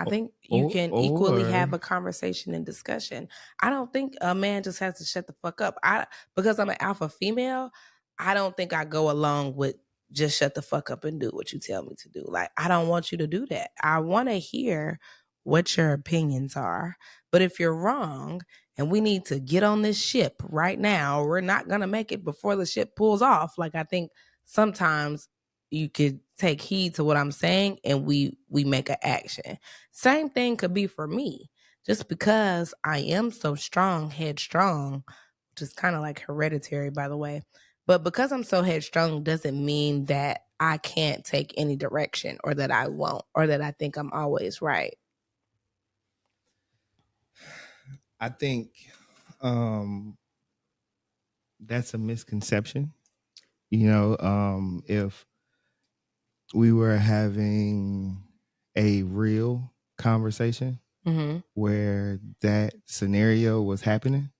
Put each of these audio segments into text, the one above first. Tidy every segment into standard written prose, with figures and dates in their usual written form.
I think you can equally have a conversation and discussion. I don't think a man just has to shut the fuck up. Because I'm an alpha female, I don't think I go along with just shut the fuck up and do what you tell me to do. Like, I don't want you to do that. I want to hear what your opinions are. But if you're wrong and we need to get on this ship right now, we're not going to make it before the ship pulls off. Like, I think sometimes you could take heed to what I'm saying and we make an action. Same thing could be for me. Just because I am so strong, headstrong, which is kind of like hereditary, by the way. But because I'm so headstrong doesn't mean that I can't take any direction or that I won't or that I think I'm always right. I think that's a misconception. If we were having a real conversation where that scenario was happening,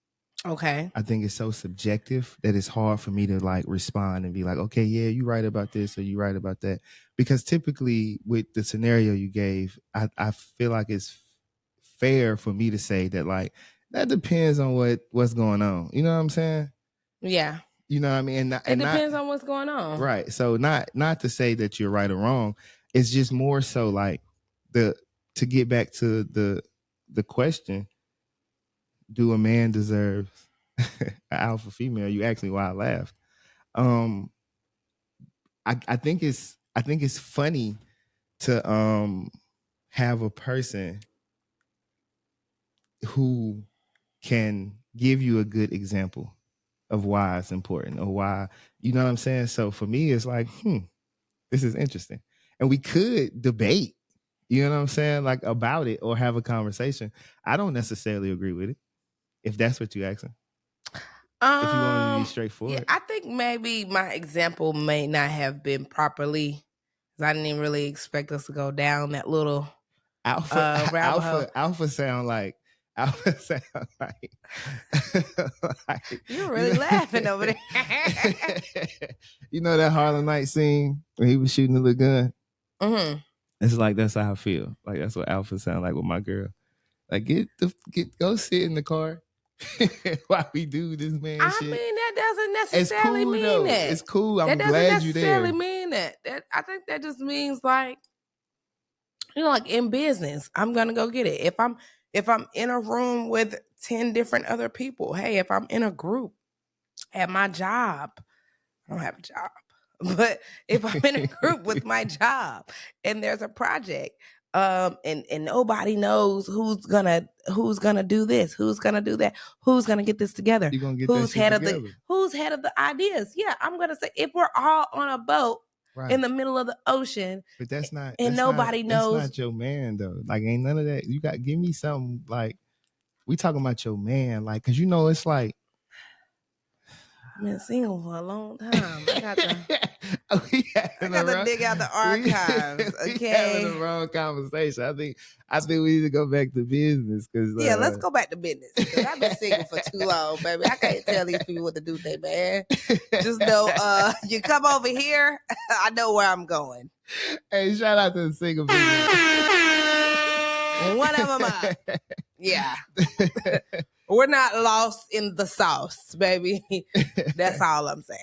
okay, I think it's so subjective that it's hard for me to like respond and be like, okay, yeah, you're right about this or you're right about that. Because typically with the scenario you gave, I feel like it's fair for me to say that like that depends on what's going on. You know what I'm saying? Yeah. You know what I mean? It depends on what's going on. Right. So not to say that you're right or wrong. It's just more so like to get back to the question, do a man deserve an alpha female? You asked me why I laughed. I think it's funny to have a person who can give you a good example of why it's important or why, you know what I'm saying? So for me, it's like, this is interesting. And we could debate, you know what I'm saying? Like about it or have a conversation. I don't necessarily agree with it. If that's what you're asking. If you want to be straightforward. Yeah, I think maybe my example may not have been properly. I didn't even really expect us to go down that little alpha sound like you're really laughing over there. You know that Harlem Night scene when he was shooting the little gun? Mm-hmm. It's like that's how I feel. Like that's what alpha sound like with my girl. Like go sit in the car while we do this man shit. I mean, that doesn't necessarily mean that. It's cool. I'm glad you're there. That doesn't necessarily mean that. I think that just means like, you know, like in business, I'm gonna go get it. If I'm in a room with 10 different other people, hey, if I'm in a group at my job, I don't have a job, but if I'm in a group with my job and there's a project, and nobody knows who's gonna do this, who's gonna do that, who's gonna get this together, who's head of the ideas. Yeah, I'm gonna say if we're all on a boat in the middle of the ocean, but that's not, and nobody knows. That's not your man though. Like ain't none of that. You got give me something like we talking about your man, like because you know it's like. I've been single for a long time. I got to dig out the archives. Okay, we having the wrong conversation. I think we need to go back to business because let's go back to business. Because I've been single for too long, baby. I can't tell these people what to do with their man. Just know, you come over here, I know where I'm going. Hey, shout out to the single business. One of them up. Yeah. We're not lost in the sauce, baby. That's all I'm saying.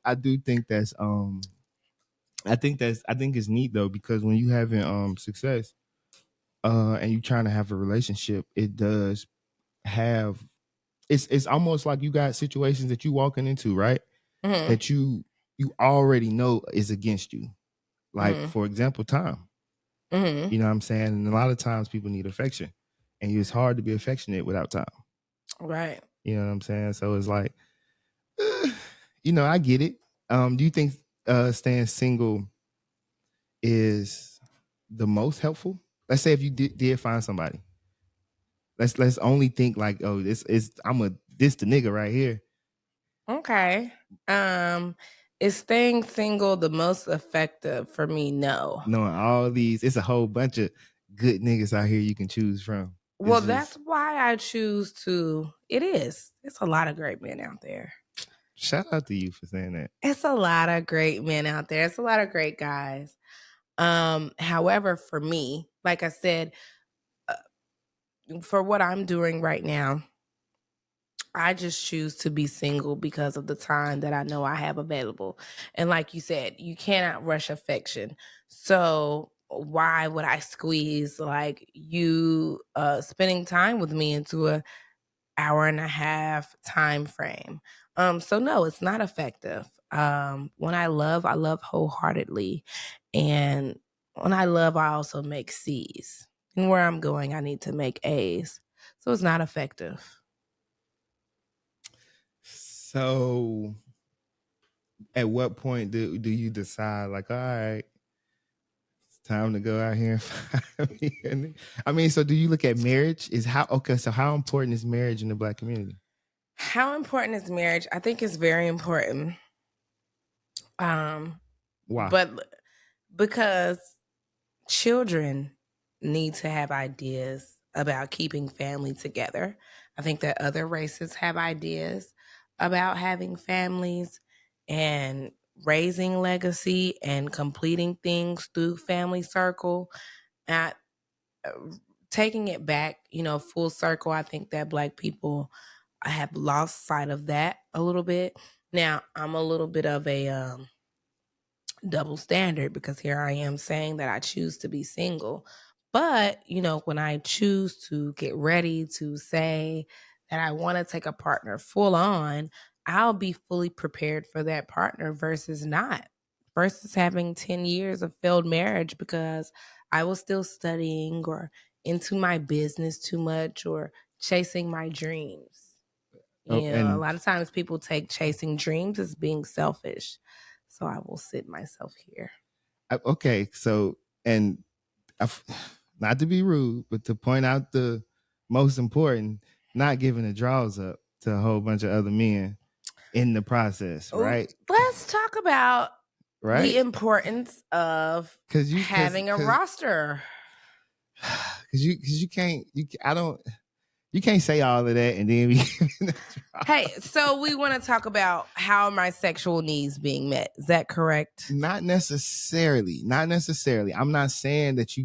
I do think that's I think it's neat though, because when you having success and you trying to have a relationship, it does have it's almost like you got situations that you walking into, right? Mm-hmm. That you already know is against you. Like for example, time. Mm-hmm. You know what I'm saying? And a lot of times people need affection. And it's hard to be affectionate without time. Right. You know what I'm saying? So it's like, you know, I get it. Do you think staying single is the most helpful? Let's say if you did find somebody. Let's only think like, oh, this the nigga right here. Okay. Is staying single the most effective for me? No. Knowing all these, it's a whole bunch of good niggas out here you can choose from. Well, that's why I choose to. It's a lot of great men out there. Shout out to you for saying that. It's a lot of great men out there. It's a lot of great guys. However, for me, like I said, for what I'm doing right now, I just choose to be single because of the time that I know I have available. And like you said, you cannot rush affection. So why would I squeeze like you spending time with me into a hour and a half time frame? So no, it's not effective. When I love wholeheartedly. And when I love, I also make C's. And where I'm going, I need to make A's. So it's not effective. So at what point do you decide, like, all right, it's time to go out here and find me? I mean, so do you look at marriage? So how important is marriage in the Black community? How important is marriage? I think it's very important. Why? But because children need to have ideas about keeping family together. I think that other races have ideas about having families and raising legacy and completing things through family circle. At taking it back, full circle, I think that Black people have lost sight of that a little bit. Now, I'm a little bit of a double standard because here I am saying that I choose to be single. But, when I choose to get ready to say that I want to take a partner full on, I'll be fully prepared for that partner versus not, versus having 10 years of failed marriage because I was still studying or into my business too much or chasing my dreams. Oh, A and lot of times people take chasing dreams as being selfish. So I will sit myself here. okay, so and not to be rude, but to point out the most important, not giving the draws up to a whole bunch of other men in the process, right? Let's talk about the Right? importance of having a roster. Because you can't, you can't say all of that and then be Hey, so we want to talk about how my sexual needs being met. Is that correct? Not necessarily. Not necessarily. I'm not saying that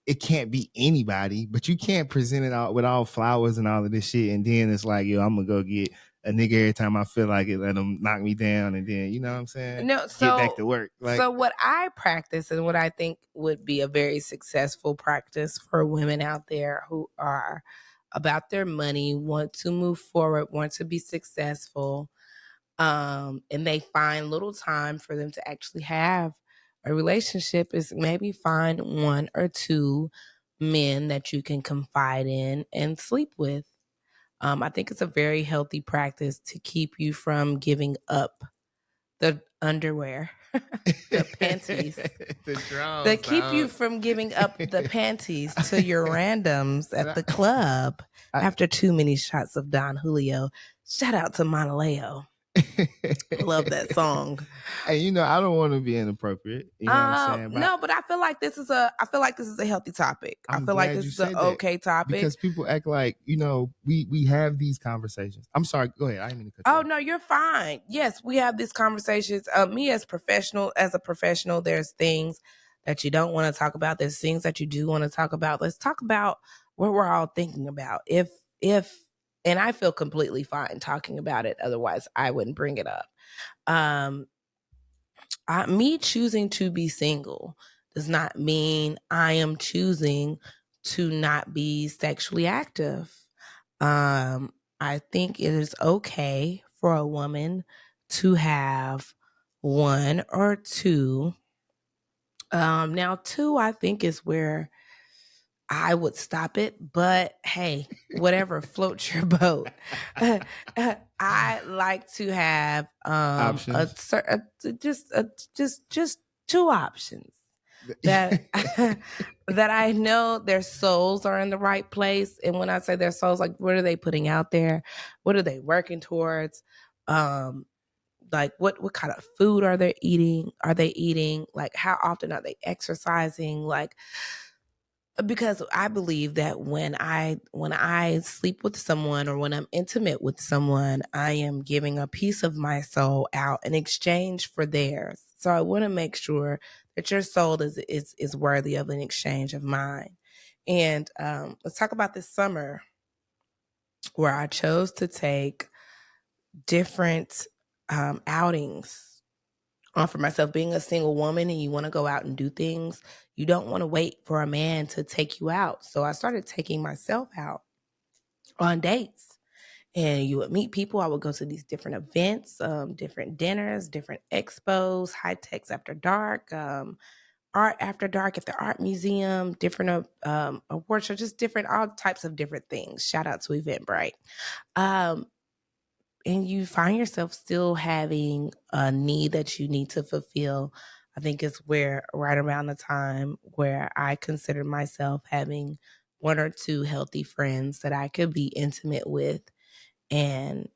it can't be anybody, but you can't present it all with all flowers and all of this shit. And then it's like, yo, I'm gonna go get a nigga every time I feel like it, let him knock me down. And then, you know what I'm saying? No, Get back to work. So what I practice and what I think would be a very successful practice for women out there who are about their money, want to move forward, want to be successful, and they find little time for them to actually have a relationship is maybe find one or two men that you can confide in and sleep with. I think it's a very healthy practice to keep you from giving up the underwear, the panties, the draws, that keep you from giving up the panties to your randoms at the club after too many shots of Don Julio. Shout out to Monaleo. Love that song. And I don't want to be inappropriate. You know what I'm saying? No, but I feel like this is a healthy topic. I feel like this is an okay topic because people act like we have these conversations. I'm sorry. Go ahead. I didn't mean to cut you off. No, you're fine. Yes, we have these conversations. Me as a professional, there's things that you don't want to talk about. There's things that you do want to talk about. Let's talk about what we're all thinking about. If and I feel completely fine talking about it. Otherwise, I wouldn't bring it up. Me choosing to be single does not mean I am choosing to not be sexually active. I think it is okay for a woman to have one or two. Now, two, I think, is where I would stop it, but hey, whatever floats your boat. I like to have just two options that that I know their souls are in the right place. And when I say their souls, like what are they putting out there? What are they working towards? Like what kind of food are they eating? Are they eating? Like how often are they exercising? Like because I believe that when I sleep with someone or when I'm intimate with someone, I am giving a piece of my soul out in exchange for theirs. So I want to make sure that your soul is worthy of an exchange of mine. And let's talk about this summer where I chose to take different outings for myself. Being a single woman and you want to go out and do things, you don't want to wait for a man to take you out. So I started taking myself out on dates. And you would meet people. I would go to these different events, different dinners, different expos, high techs after dark, art after dark at the art museum, different award shows, just different, all types of different things. Shout out to Eventbrite. Um, and you find yourself still having a need that you need to fulfill. I think it's where right around the time where I consider myself having one or two healthy friends that I could be intimate with and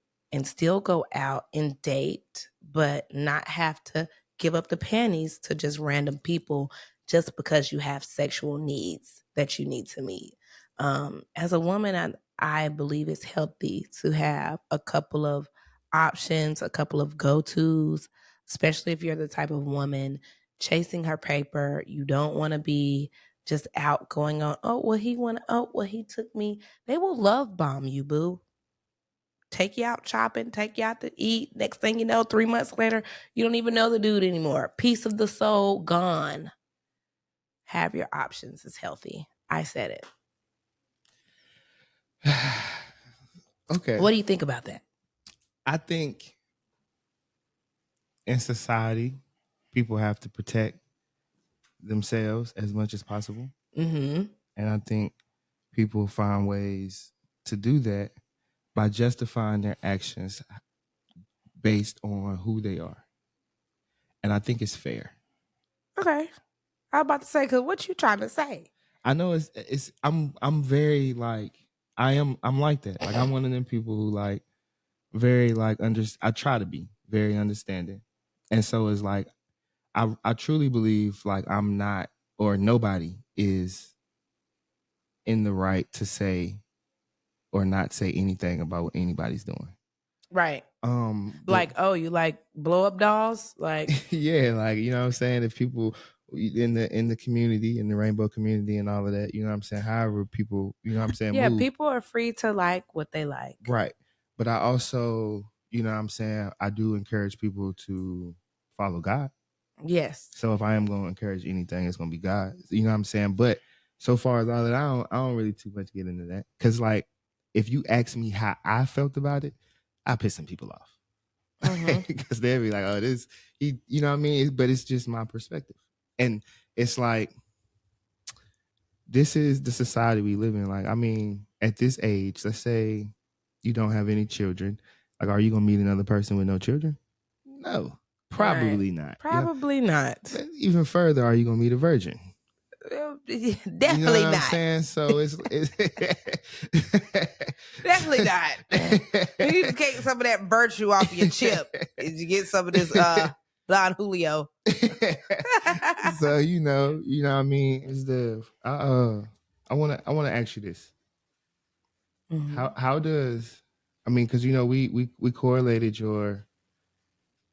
still go out and date, but not have to give up the panties to just random people just because you have sexual needs that you need to meet. As a woman, I believe it's healthy to have a couple of options, a couple of go-tos, especially if you're the type of woman chasing her paper. You don't want to be just out going on, he took me. They will love bomb you, boo. Take you out shopping, take you out to eat. Next thing you know, 3 months later, you don't even know the dude anymore. Piece of the soul gone. Have your options is healthy. I said it. Okay. What do you think about that? I think in society, people have to protect themselves as much as possible. Mm-hmm. And I think people find ways to do that by justifying their actions based on who they are. And I think it's fair. Okay. I was about to say, because what you trying to say? I know I'm very like I'm like that. Like I'm one of them people who like very like I try to be very understanding. And so it's like I truly believe like I'm not or nobody is in the right to say or not say anything about what anybody's doing. Right. Like, oh, you like blow up dolls? Like, yeah, like, you know what I'm saying? If people in the community, in the rainbow community and all of that, you know what I'm saying? However people, you know what I'm saying? yeah, move. people are free to like what they like. Right. But I also, you know what I'm saying? I do encourage people to follow God. Yes. So if I am going to encourage anything, it's going to be God. You know what I'm saying? But so far as all that, I don't really too much get into that. Because like, if you ask me how I felt about it, I piss some people off. Because they'll be like, oh, you know what I mean? But it's just my perspective. And it's like, this is the society we live in. Like, I mean, at this age, let's say you don't have any children. Like, are you going to meet another person with no children? No, probably not. Probably you know? not. Even further, are you going to meet a virgin? Definitely you know what not. I'm saying? So it's definitely not. You need to take some of that virtue off your chip. You get some of this Don Julio. So you know what I mean. Is the I want to ask you this. Mm-hmm. How does because you know we correlated your,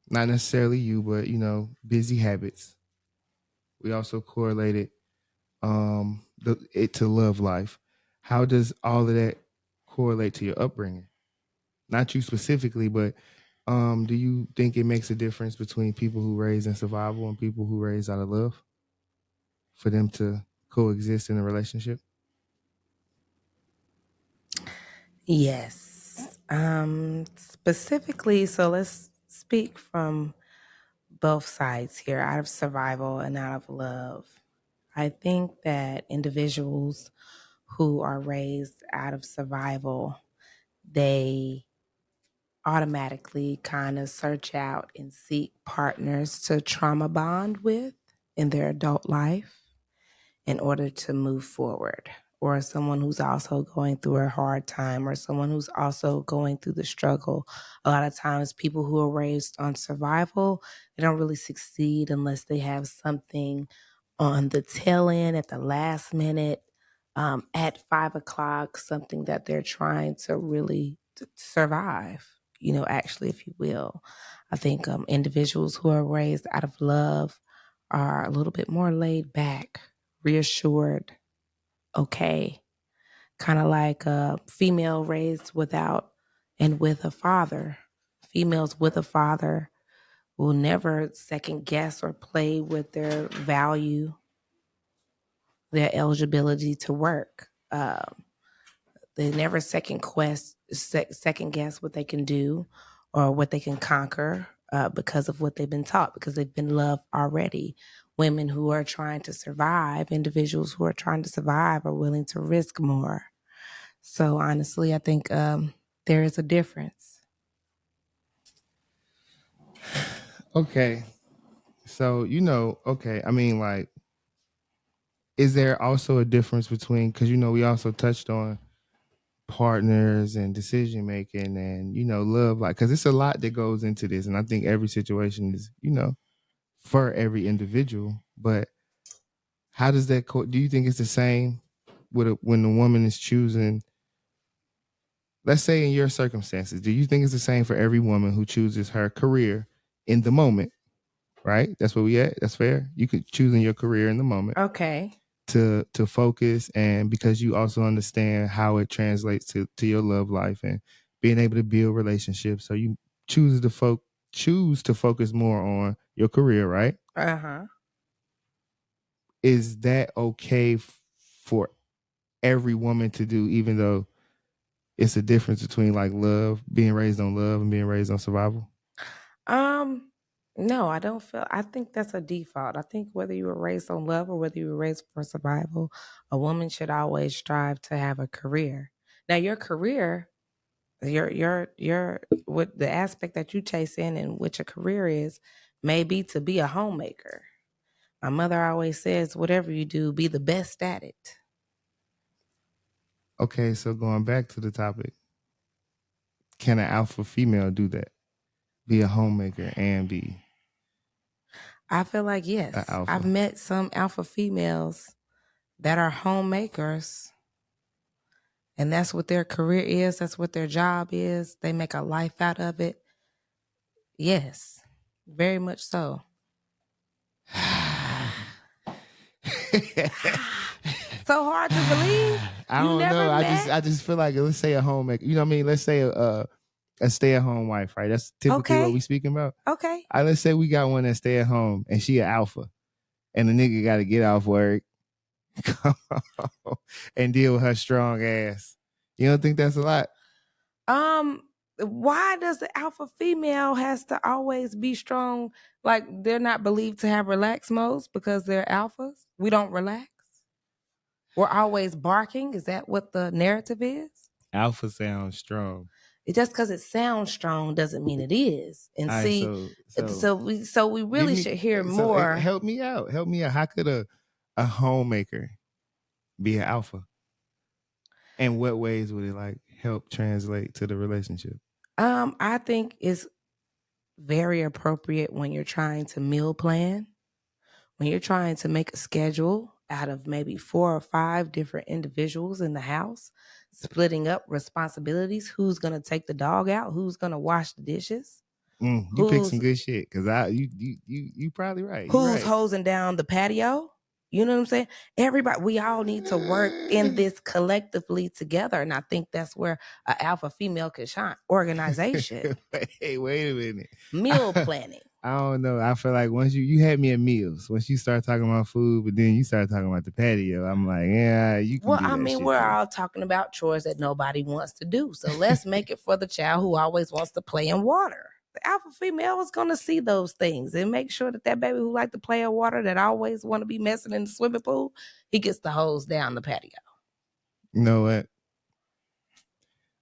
not necessarily you, but you know, busy habits. We also correlated it to love life. How does all of that correlate to your upbringing? Not you specifically, but do you think it makes a difference between people who raise in survival and people who raise out of love for them to coexist in a relationship? Yes. Specifically, so let's speak from both sides here, out of survival and out of love. I think that individuals who are raised out of survival, they automatically kind of search out and seek partners to trauma bond with in their adult life in order to move forward, or someone who's also going through a hard time, or someone who's also going through the struggle. A lot of times people who are raised on survival, they don't really succeed unless they have something on the tail end at the last minute, at 5 o'clock, something that they're trying to really survive, actually, if you will. I think individuals who are raised out of love are a little bit more laid back, reassured, okay. Kind of like a female raised without and with a father. Females with a father will never second guess or play with their value, their eligibility to work. They never second guess what they can do or what they can conquer because of what they've been taught, because they've been loved already. Women who are trying to survive, individuals who are trying to survive, are willing to risk more. So honestly, I think there is a difference. Okay. So, okay. I mean, like, is there also a difference between, because, we also touched on partners and decision making and, love, like, because it's a lot that goes into this. And I think every situation is, for every individual. But how does that, do you think it's the same when the woman is choosing, let's say in your circumstances, do you think it's the same for every woman who chooses her career in the moment? Right? That's where we at. That's fair. You could choose in your career in the moment. Okay. To focus, and because you also understand how it translates to your love life and being able to build relationships. So you choose to focus more on your career, right? Is that okay for every woman to do, even though it's a difference between like love, being raised on love and being raised on survival? No, I think that's a default. I think whether you were raised on love or whether you were raised for survival, a woman should always strive to have a career. Now, your career, your what the aspect that you chase in and what your career is may be to be a homemaker. My mother always says, whatever you do, be the best at it. Okay, so going back to the topic, can an alpha female do that? Be a homemaker and be I feel like yes. I've met some alpha females that are homemakers, and that's what their career is. That's what their job is. They make a life out of it. Yes, very much so. So hard to believe. I don't know. I just feel like, let's say a homemaker. You know what I mean? Let's say a stay-at-home wife, right? That's typically what we speaking about. Okay. Let's say we got one that stay at home and she an alpha, and the nigga got to get off work and deal with her strong ass. You don't think that's a lot? Why does the alpha female has to always be strong? Like they're not believed to have relaxed modes because they're alphas? We don't relax? We're always barking? Is that what the narrative is? Alpha sounds strong. Just because it sounds strong doesn't mean it is. And all see, right, so we really should hear more. Help me out. How could a homemaker be an alpha? And what ways would it like help translate to the relationship? I think it's very appropriate when you're trying to meal plan, when you're trying to make a schedule out of maybe 4 or 5 different individuals in the house, splitting up responsibilities. Who's going to take the dog out? Who's going to wash the dishes? You pick some good shit, because you probably right. Who's hosing down the patio? You know what I'm saying? Everybody, we all need to work in this collectively together. And I think that's where an alpha female can shine. Organization. Wait a minute. Meal planning. I don't know. I feel like once you had me at meals, once you start talking about food, but then you start talking about the patio, I'm like, yeah, you can do that. Well, I mean, we're all talking about chores that nobody wants to do. So let's make it for the child who always wants to play in water. The alpha female is going to see those things and make sure that baby who like to play in water, that always want to be messing in the swimming pool, he gets the hose down the patio. You know what?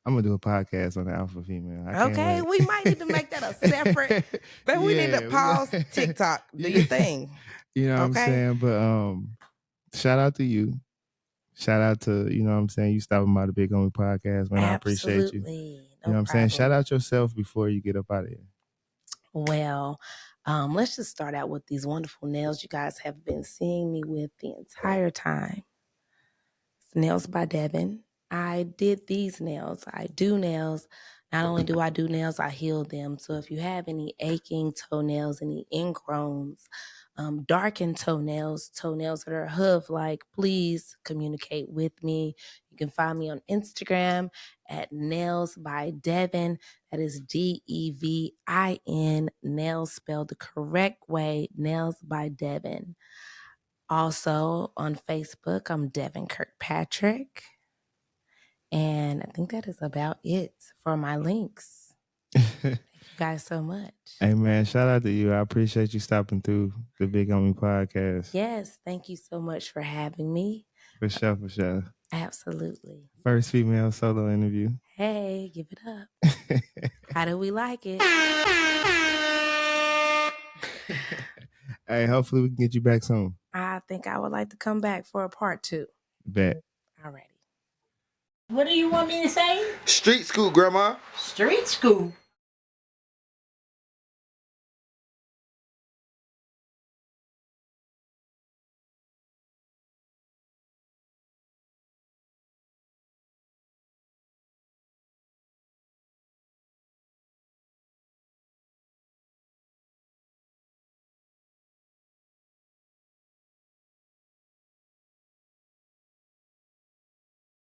I'm gonna do a podcast on the alpha female. Okay, we might need to make that a separate. But we need to pause TikTok. Do your thing. You know what I'm saying? But shout out to you. Shout out to, you know what I'm saying, you stopping by the Big Homie Podcast, man. Absolutely. I appreciate you. You know what I'm saying? Shout out yourself before you get up out of here. Well, let's just start out with these wonderful nails you guys have been seeing me with the entire time. It's nails by Devin. I did these nails. I do nails. Not only do I do nails, I heal them. So if you have any aching toenails, any ingrowns, darkened toenails that are hoof-like, please communicate with me. You can find me on Instagram at Nails by Devin. That is Devin, nails spelled the correct way, Nails by Devin. Also on Facebook, I'm Devin Kirkpatrick. And I think that is about it for my links. Thank you guys so much. Hey, man, shout out to you. I appreciate you stopping through the Big Homie podcast. Yes, thank you so much for having me. For sure, for sure. Absolutely. First female solo interview. Hey, give it up. How do we like it? Hey, hopefully we can get you back soon. I think I would like to come back for a part 2. Bet. Alrighty. What do you want me to say? Street school, Grandma. Street school?